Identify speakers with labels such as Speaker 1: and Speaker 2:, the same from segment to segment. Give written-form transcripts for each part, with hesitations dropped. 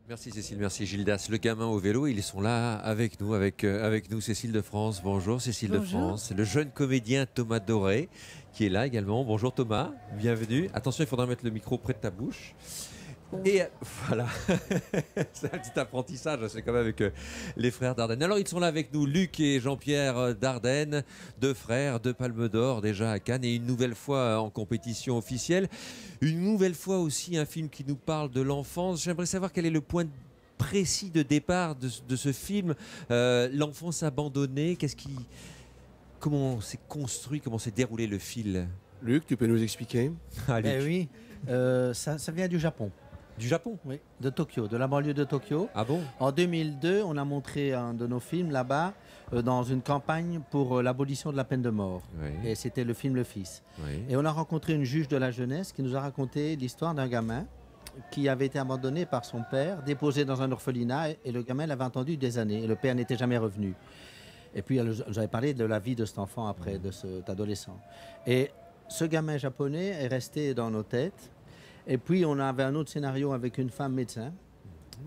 Speaker 1: Merci Cécile, merci Gildas. Le gamin au vélo, ils sont là avec nous, avec nous Cécile de France. Bonjour Cécile de
Speaker 2: Bonjour.
Speaker 1: France. Le jeune comédien Thomas Doré qui est là également. Bonjour Thomas, bienvenue. Attention, il faudra mettre le micro près de ta bouche. Et voilà, c'est un petit apprentissage, c'est quand même avec les frères Dardenne. Alors ils sont là avec nous, Luc et Jean-Pierre Dardenne, deux frères, deux palmes d'or déjà à Cannes et une nouvelle fois en compétition officielle. Une nouvelle fois aussi un film qui nous parle de l'enfance. J'aimerais savoir quel est le point précis de départ de ce film. L'enfance abandonnée, comment s'est construit, comment s'est déroulé le fil?
Speaker 3: Luc, tu peux nous expliquer?
Speaker 1: Ah, Luc.
Speaker 2: Oui, ça vient du Japon.
Speaker 1: Du Japon?
Speaker 2: Oui, de Tokyo, de la banlieue de Tokyo.
Speaker 1: Ah bon?
Speaker 2: En 2002, on a montré un de nos films là-bas dans une campagne pour l'abolition de la peine de mort.
Speaker 1: Oui.
Speaker 2: Et c'était le film Le Fils.
Speaker 1: Oui.
Speaker 2: Et on a rencontré une juge de la jeunesse qui nous a raconté l'histoire d'un gamin qui avait été abandonné par son père, déposé dans un orphelinat, et le gamin l'avait entendu des années, et le père n'était jamais revenu. Et puis elle nous avait parlé de la vie de cet enfant après, de cet adolescent. Et ce gamin japonais est resté dans nos têtes. Et puis on avait un autre scénario avec une femme médecin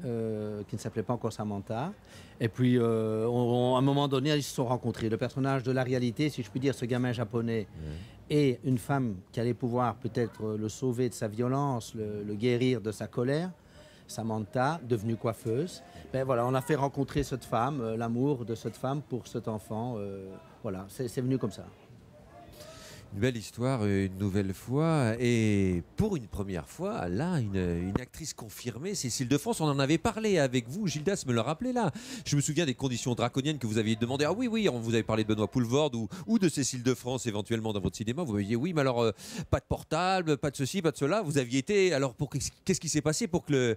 Speaker 2: qui ne s'appelait pas encore Samantha. Et puis à un moment donné, ils se sont rencontrés. Le personnage de la réalité, si je puis dire, ce gamin japonais, et une femme qui allait pouvoir peut-être le sauver de sa violence, le guérir de sa colère, Samantha, devenue coiffeuse. Ben voilà, on a fait rencontrer cette femme, l'amour de cette femme pour cet enfant. Voilà, c'est venu comme ça.
Speaker 1: Une belle histoire, une nouvelle fois. Et pour une première fois, là, une actrice confirmée, Cécile de France. On en avait parlé avec vous. Gildas me l'a rappelé là. Je me souviens des conditions draconiennes que vous aviez demandé. Ah oui, oui, on vous avait parlé de Benoît Poelvoorde ou de Cécile de France éventuellement dans votre cinéma. Vous m'aviez dit oui, mais alors pas de portable, pas de ceci, pas de cela. Vous aviez été. Alors qu'est-ce qui s'est passé pour que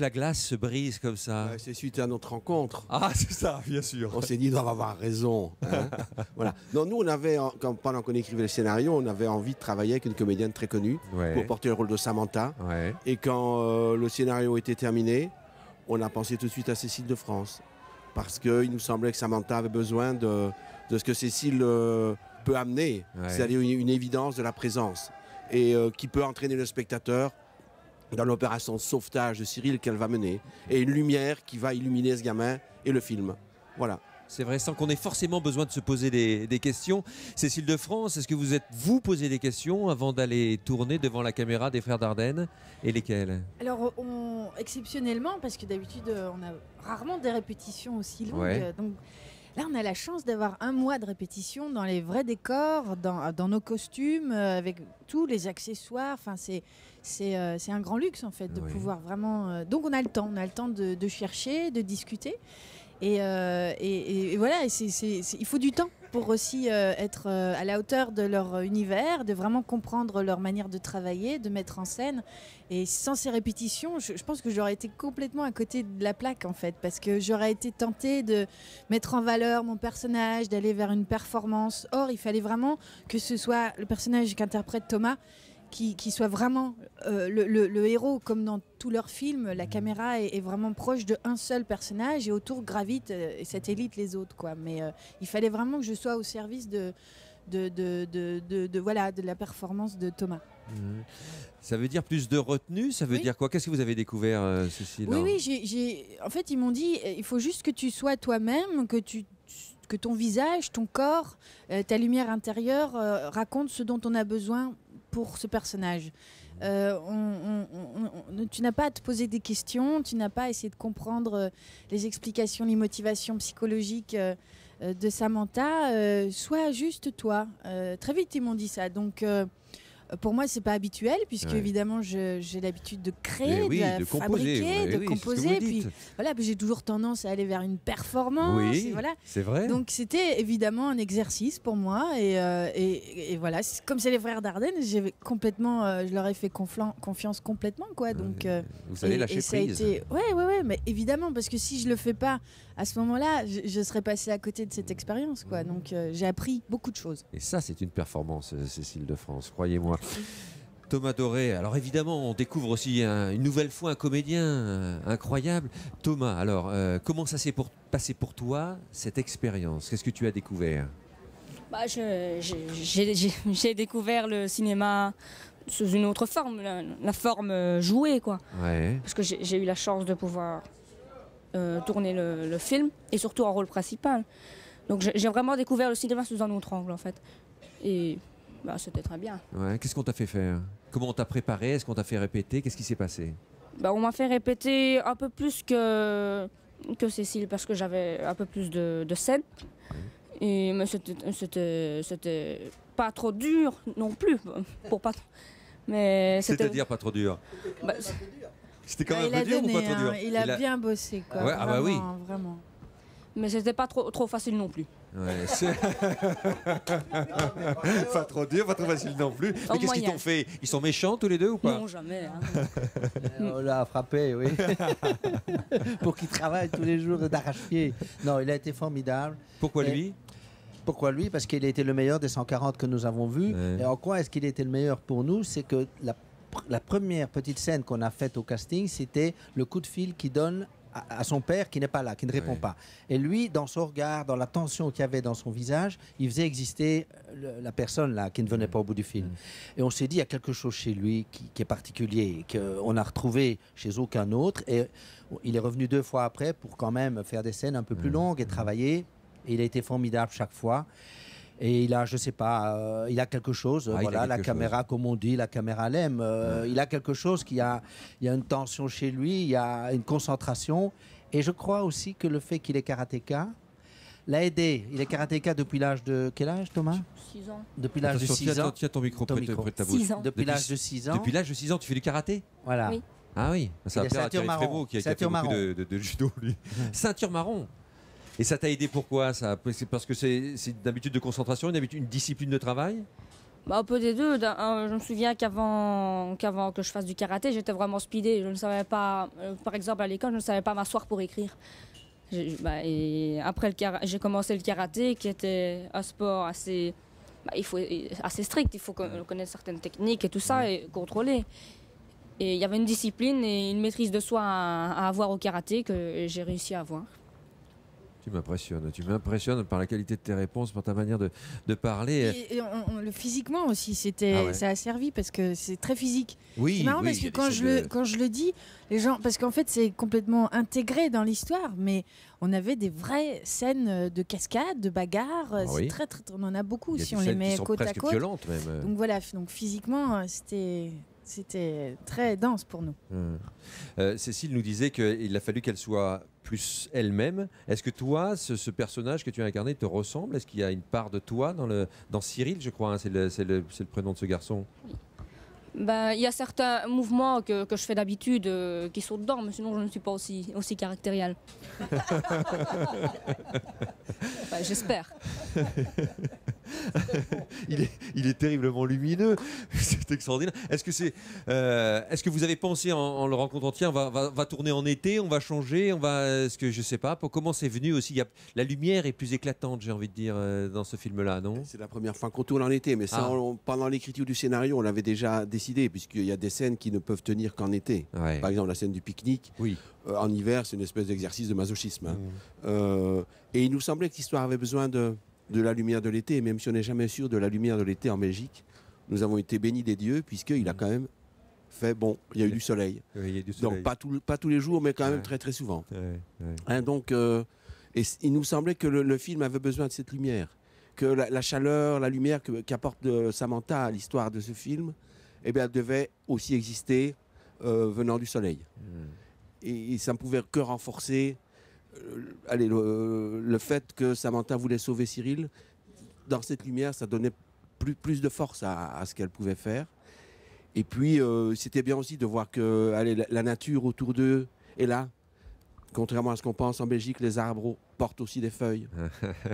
Speaker 1: la glace se brise comme ça?
Speaker 3: C'est suite à notre rencontre.
Speaker 1: Ah, c'est ça, bien sûr.
Speaker 3: On s'est dit, ils doivent avoir raison. Hein. Voilà. Non, nous, on avait, pendant qu'on écrivait le scénario, on avait envie de travailler avec une comédienne très connue pour porter le rôle de Samantha.
Speaker 1: Ouais.
Speaker 3: Et quand le scénario était terminé, on a pensé tout de suite à Cécile de France. Parce qu'il nous semblait que Samantha avait besoin de ce que Cécile peut amener.
Speaker 1: Ouais.
Speaker 3: C'est-à-dire une évidence de la présence. Et qui peut entraîner le spectateur dans l'opération de sauvetage de Cyril qu'elle va mener, et une lumière qui va illuminer ce gamin et le film. Voilà.
Speaker 1: C'est vrai, sans qu'on ait forcément besoin de se poser des questions. Cécile de France, est-ce que vous posez des questions avant d'aller tourner devant la caméra des frères Dardenne? Et lesquelles?
Speaker 4: Alors, exceptionnellement, parce que d'habitude, on a rarement des répétitions aussi longues.
Speaker 1: Ouais.
Speaker 4: Donc là, on a la chance d'avoir un mois de répétition dans les vrais décors, dans nos costumes, avec tous les accessoires. Enfin, c'est un grand luxe, en fait, de pouvoir vraiment... Donc, on a le temps de chercher, de discuter. Et voilà, il faut du temps pour aussi être à la hauteur de leur univers, de vraiment comprendre leur manière de travailler, de mettre en scène. Et sans ces répétitions, je pense que j'aurais été complètement à côté de la plaque, en fait, parce que j'aurais été tentée de mettre en valeur mon personnage, d'aller vers une performance. Or, il fallait vraiment que ce soit le personnage qu'interprète Thomas qui soit vraiment le héros, comme dans tous leurs films. La caméra est vraiment proche d'un seul personnage et autour gravitent et satellite les autres, quoi. Mais il fallait vraiment que je sois au service de la performance de Thomas.
Speaker 1: Ça veut dire plus de retenue? Ça veut dire quoi? Qu'est-ce que vous avez découvert, Cécile?
Speaker 4: Oui, en fait, ils m'ont dit, il faut juste que tu sois toi-même, que ton visage, ton corps, ta lumière intérieure raconte ce dont on a besoin pour ce personnage. Tu n'as pas à te poser des questions, tu n'as pas à essayer de comprendre les explications, les motivations psychologiques de Samantha. Sois juste toi. Très vite, ils m'ont dit ça. Donc, pour moi, c'est pas habituel, puisque évidemment, j'ai l'habitude de créer, de fabriquer, de composer. Puis voilà, j'ai toujours tendance à aller vers une performance.
Speaker 1: Oui,
Speaker 4: voilà.
Speaker 1: C'est vrai.
Speaker 4: Donc c'était évidemment un exercice pour moi. Et voilà, comme c'est les frères Dardenne, je leur ai fait confiance complètement, quoi. Donc
Speaker 1: vous allez lâcher prise.
Speaker 4: Ouais, mais évidemment, parce que si je le fais pas à ce moment-là, je serais passée à côté de cette expérience, quoi. Donc j'ai appris beaucoup de choses.
Speaker 1: Et ça, c'est une performance, Cécile de France, croyez-moi. Thomas Doré, alors évidemment, on découvre aussi une nouvelle fois un comédien incroyable. Thomas, alors, comment ça s'est passé pour toi, cette expérience? Qu'est-ce que tu as découvert?
Speaker 5: J'ai découvert le cinéma sous une autre forme, la forme jouée, quoi.
Speaker 1: Ouais.
Speaker 5: Parce que j'ai eu la chance de pouvoir tourner le film, et surtout en rôle principal. Donc j'ai vraiment découvert le cinéma sous un autre angle, en fait. Et bah, c'était très bien.
Speaker 1: Ouais. Qu'est-ce qu'on t'a fait faire? Comment on t'a préparé? Est-ce qu'on t'a fait répéter? Qu'est-ce qui s'est passé?
Speaker 5: Bah, on m'a fait répéter un peu plus que Cécile, parce que j'avais un peu plus de scènes. Et mais c'était pas trop dur non plus, pour pas. Mais
Speaker 1: C'est-à-dire pas trop dur.
Speaker 5: Bah,
Speaker 1: C'était quand même un peu dur ou pas trop dur?
Speaker 4: Il a bien bossé, quoi.
Speaker 1: Ouais, ah bah oui.
Speaker 4: Vraiment.
Speaker 5: mais c'était pas trop facile non plus.
Speaker 1: Ouais, pas trop dur, pas trop facile non plus. Mais qu'est-ce qu'ils t'ont fait? Ils sont méchants tous les deux ou pas?
Speaker 5: Non, jamais. Hein.
Speaker 2: On l'a frappé, oui. Pour qu'il travaille tous les jours d'arrache-pied. Non, il a été formidable.
Speaker 1: Pourquoi
Speaker 2: Et
Speaker 1: lui?
Speaker 2: Pourquoi lui? Parce qu'il a été le meilleur des 140 que nous avons vus.
Speaker 1: Ouais.
Speaker 2: Et en quoi est-ce qu'il était le meilleur pour nous? C'est que la première petite scène qu'on a faite au casting, c'était le coup de fil qu'il donne à son père qui n'est pas là, qui ne répond
Speaker 1: Ouais.
Speaker 2: pas. Et lui, dans son regard, dans la tension qu'il y avait dans son visage, il faisait exister la personne là qui ne venait pas au bout du film. Et on s'est dit, il y a quelque chose chez lui qui est particulier, qu'on n'a retrouvé chez aucun autre. Et il est revenu 2 fois après pour quand même faire des scènes un peu plus longues et travailler. Et il a été formidable chaque fois. Et il a, je sais pas, il a quelque chose.
Speaker 1: Ah, il a
Speaker 2: voilà, la
Speaker 1: quelque
Speaker 2: caméra, comme on dit, la caméra l'aime. Il a quelque chose il y a une tension chez lui, il y a une concentration. Et je crois aussi que le fait qu'il est karatéka l'a aidé. Il est karatéka depuis l'âge de quel âge, Thomas?
Speaker 5: 6 ans.
Speaker 2: Depuis l'âge de
Speaker 1: Attention,
Speaker 2: 6 ans.
Speaker 1: tiens ton micro
Speaker 2: Ton
Speaker 1: près de
Speaker 2: micro.
Speaker 1: ta bouche.
Speaker 5: 6 ans.
Speaker 2: Depuis l'âge de 6 ans.
Speaker 1: Depuis l'âge de 6 ans, tu fais du karaté?
Speaker 2: Voilà.
Speaker 5: Oui.
Speaker 1: Ah oui, ça
Speaker 2: Il
Speaker 1: va
Speaker 2: est
Speaker 1: plaire à
Speaker 2: ceinture
Speaker 1: Thierry
Speaker 2: marron.
Speaker 1: Frémaux qui a fait
Speaker 2: Ceinture
Speaker 1: beaucoup
Speaker 2: marron.
Speaker 1: de judo, lui. Ceinture marron. Et ça t'a aidé pourquoi ça? C'est parce que c'est une habitude de concentration, une discipline de travail?
Speaker 5: Bah, un peu des deux. Je me souviens qu'avant que je fasse du karaté, j'étais vraiment speedée. Je ne savais pas, par exemple à l'école, je ne savais pas m'asseoir pour écrire. Et après j'ai commencé le karaté, qui était un sport assez strict. Il faut connaître certaines techniques et tout ça et contrôler. Et il y avait une discipline et une maîtrise de soi à avoir au karaté que j'ai réussi à avoir.
Speaker 1: Tu m'impressionnes par la qualité de tes réponses, par ta manière de parler.
Speaker 4: Et le physiquement aussi,
Speaker 1: Ah ouais.
Speaker 4: ça a servi parce que c'est très physique.
Speaker 1: Oui,
Speaker 4: C'est marrant
Speaker 1: oui,
Speaker 4: parce
Speaker 1: il y
Speaker 4: que
Speaker 1: a des scènes de-
Speaker 4: quand je le dis, les gens, parce qu'en fait c'est complètement intégré dans l'histoire, mais on avait des vraies scènes de cascade, de bagarre.
Speaker 1: Ah
Speaker 4: c'est
Speaker 1: oui.
Speaker 4: très, on en a beaucoup
Speaker 1: il y a
Speaker 4: si
Speaker 1: des
Speaker 4: on les
Speaker 1: scènes qui
Speaker 4: met
Speaker 1: sont
Speaker 4: côte à
Speaker 1: presque
Speaker 4: côte.
Speaker 1: violentes même.
Speaker 4: Donc voilà, donc physiquement c'était très dense pour nous.
Speaker 1: Cécile nous disait qu'il a fallu qu'elle soit plus elle-même. Est-ce que toi, ce personnage que tu as incarné te ressemble? Est-ce qu'il y a une part de toi dans Cyril, je crois, hein, c'est le prénom de ce garçon?
Speaker 5: Ben, il y a certains mouvements que je fais d'habitude qui sont dedans, mais sinon je ne suis pas aussi caractériel. Ben, j'espère.
Speaker 1: Il est terriblement lumineux. C'est extraordinaire. Est-ce que vous avez pensé en le rencontrant, tiens, on va tourner en été, on va changer, est-ce que je sais pas, comment c'est venu aussi, la lumière est plus éclatante, j'ai envie de dire, dans ce film-là, non?
Speaker 3: C'est la première fois qu'on tourne en été, mais ça,
Speaker 1: Ah.
Speaker 3: pendant l'écriture du scénario, on l'avait déjà décidé, puisqu'il y a des scènes qui ne peuvent tenir qu'en été.
Speaker 1: Ouais.
Speaker 3: Par exemple, la scène du pique-nique.
Speaker 1: Oui.
Speaker 3: En hiver, c'est une espèce d'exercice de masochisme. Hein.
Speaker 1: Mmh.
Speaker 3: Et il nous semblait que l'histoire avait besoin de la lumière de l'été, et même si on n'est jamais sûr de la lumière de l'été en Belgique, nous avons été bénis des dieux, puisqu'il a quand même fait bon, il y a eu du soleil.
Speaker 1: Oui, il y a du soleil.
Speaker 3: Donc pas tous les jours, mais quand même
Speaker 1: Ouais.
Speaker 3: très très souvent.
Speaker 1: Ouais.
Speaker 3: Hein, donc, il nous semblait que le film avait besoin de cette lumière, que la chaleur, la lumière qu'apporte Samantha à l'histoire de ce film, eh bien, elle devait aussi exister venant du soleil. Et ça ne pouvait que renforcer le fait que Samantha voulait sauver Cyril. Dans cette lumière, ça donnait plus de force à ce qu'elle pouvait faire. Et puis, c'était bien aussi de voir que la nature autour d'eux est là. Contrairement à ce qu'on pense en Belgique, les arbres portent aussi des feuilles.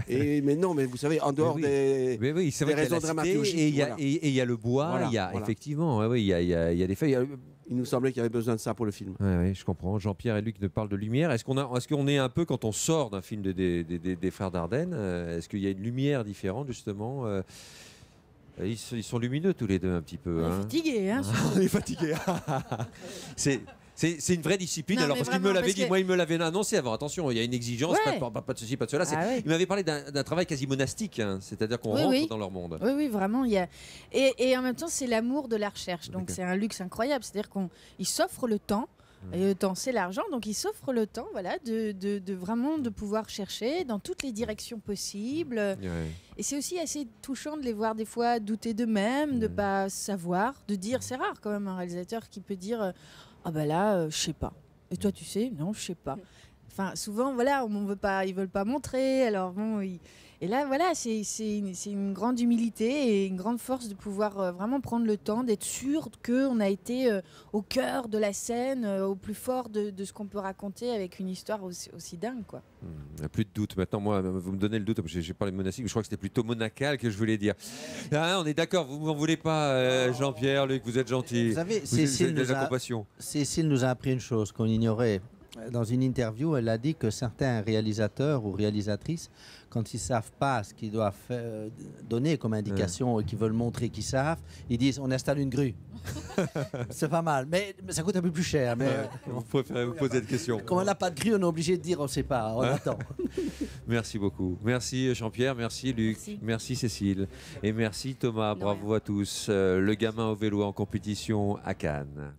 Speaker 3: Mais non, mais vous savez, en dehors des
Speaker 1: oui, c'est vrai
Speaker 3: des
Speaker 1: qu'il y a
Speaker 3: raisons
Speaker 1: la cité,
Speaker 3: dramaturgiques,
Speaker 1: et il y a-
Speaker 3: voilà.
Speaker 1: et il y a le bois,
Speaker 3: Voilà,
Speaker 1: il y a
Speaker 3: voilà.
Speaker 1: effectivement, il y a des feuilles.
Speaker 3: Il nous semblait qu'il y avait besoin de ça pour le film.
Speaker 1: Oui, je comprends. Jean-Pierre et Luc nous parlent de lumière. Est-ce qu'on est un peu, quand on sort d'un film des Frères Dardenne, est-ce qu'il y a une lumière différente, justement ils sont lumineux tous les deux un petit peu.
Speaker 4: On est
Speaker 1: hein.
Speaker 4: fatigué, hein.
Speaker 1: On est fatigué. C'est C'est une vraie discipline.
Speaker 4: Non,
Speaker 1: alors,
Speaker 4: mais
Speaker 1: parce qu'il me
Speaker 4: vraiment,
Speaker 1: l'avait
Speaker 4: parce
Speaker 1: dit,
Speaker 4: que-
Speaker 1: moi, il me l'avait annoncé avant. Attention, il y a une exigence,
Speaker 4: Ouais.
Speaker 1: pas de ceci, pas de cela.
Speaker 4: Ah ouais.
Speaker 1: Il m'avait parlé d'un travail quasi monastique, hein. C'est-à-dire qu'on
Speaker 4: Oui,
Speaker 1: rentre
Speaker 4: oui.
Speaker 1: dans leur monde.
Speaker 4: Oui, oui, vraiment. Et en même temps, c'est l'amour de la recherche. Donc,
Speaker 1: D'accord.
Speaker 4: c'est un luxe incroyable. C'est-à-dire qu'il s'offre le temps. Et le temps, c'est l'argent. Donc, il s'offre le temps voilà, de vraiment de pouvoir chercher dans toutes les directions possibles.
Speaker 1: Ouais.
Speaker 4: Et c'est aussi assez touchant de les voir des fois douter d'eux-mêmes, de pas savoir, de dire. C'est rare quand même un réalisateur qui peut dire ah ben là, je sais pas. Et toi, tu sais? Non, je sais pas. Enfin, souvent, voilà, ils veulent pas montrer. Alors bon, et là, voilà, c'est une grande humilité et une grande force de pouvoir vraiment prendre le temps d'être sûr qu'on a été au cœur de la scène, au plus fort de ce qu'on peut raconter avec une histoire aussi dingue, quoi.
Speaker 1: Il n'y a plus de doute. Maintenant, moi, vous me donnez le doute. J'ai parlé de monastique, mais je crois que c'était plutôt monacal que je voulais dire. Ah, on est d'accord, vous m'en voulez pas, Jean-Pierre, Luc, vous êtes gentil.
Speaker 2: Vous savez,
Speaker 1: Vous avez de la
Speaker 2: a,
Speaker 1: compassion.
Speaker 2: Cécile nous a appris une chose qu'on ignorait. Dans une interview, elle a dit que certains réalisateurs ou réalisatrices, quand ils ne savent pas ce qu'ils doivent donner comme indication et qu'ils veulent montrer qu'ils savent, ils disent on installe une grue. C'est pas mal, mais ça coûte un peu plus cher. Mais
Speaker 1: Vous préférez vous poser cette question.
Speaker 2: comme on n'a pas de grue, on est obligé de dire on ne sait pas, on attend.
Speaker 1: Merci beaucoup. Merci Jean-Pierre, merci Luc, merci Cécile et merci Thomas. Bravo à tous. Le gamin au vélo en compétition à Cannes.